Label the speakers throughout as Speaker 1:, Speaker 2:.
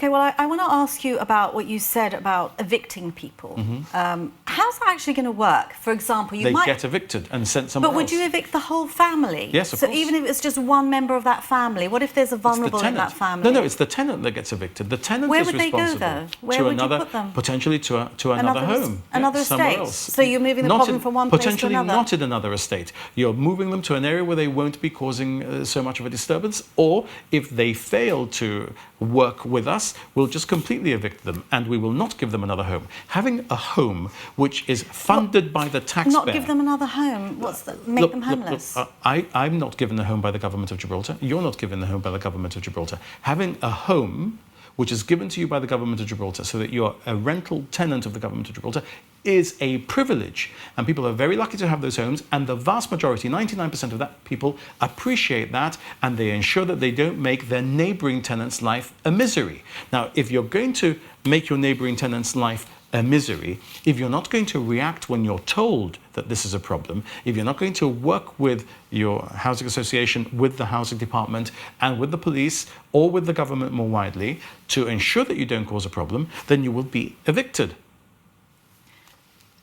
Speaker 1: OK, well, I want to ask you about what you said about evicting people. How's that actually going to work? For example,
Speaker 2: they get evicted and sent somewhere else.
Speaker 1: But would you evict the whole family?
Speaker 2: Yes, of course.
Speaker 1: So even if it's just one member of that family, what if there's a vulnerable in that family?
Speaker 2: No, it's the tenant that gets evicted. The tenant is responsible.
Speaker 1: Where would they go, though? Where would you put them?
Speaker 2: Potentially to another home.
Speaker 1: Another estate?
Speaker 2: Else.
Speaker 1: So you're moving the problem from one place to another?
Speaker 2: Potentially not in another estate. You're moving them to an area where they won't be causing so much of a disturbance, or if they fail to work with us, we'll just completely evict them and we will not give them another home. Having a home which is funded by the taxpayer...
Speaker 1: Not give them another home? Make them homeless?
Speaker 2: I'm not given a home by the government of Gibraltar. You're not given a home by the government of Gibraltar. Having a home which is given to you by the government of Gibraltar so that you're a rental tenant of the government of Gibraltar is a privilege. And people are very lucky to have those homes, and the vast majority, 99% of that people, appreciate that, and they ensure that they don't make their neighbouring tenant's life a misery. Now, if you're going to make your neighbouring tenant's life a misery, if you're not going to react when you're told that this is a problem, if you're not going to work with your housing association, with the housing department, and with the police, or with the government more widely, to ensure that you don't cause a problem, then you will be evicted.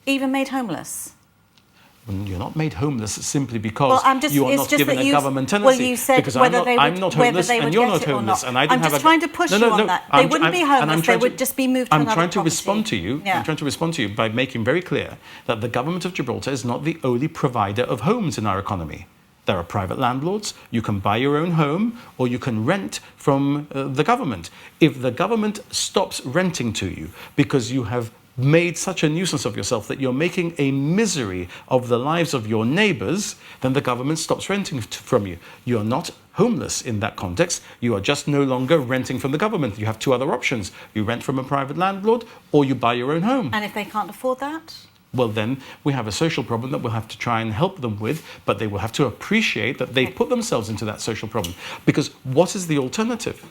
Speaker 1: Even made homeless?
Speaker 2: You're not made homeless simply because you are not given a government tenancy.
Speaker 1: Well, you said
Speaker 2: because I'm not homeless and you're not homeless. And I didn't
Speaker 1: I'm just trying to push you on that. They wouldn't be homeless, they would just be moved to another property.
Speaker 2: I'm trying to respond to you by making very clear that the government of Gibraltar is not the only provider of homes in our economy. There are private landlords. You can buy your own home or you can rent from the government. If the government stops renting to you because you have made such a nuisance of yourself that you're making a misery of the lives of your neighbours, then the government stops renting from you. You're not homeless in that context. You are just no longer renting from the government. You have two other options. You rent from a private landlord or you buy your own home.
Speaker 1: And if they can't afford that?
Speaker 2: Well, then we have a social problem that we'll have to try and help them with, but they will have to appreciate that they put themselves into that social problem. Because what is the alternative?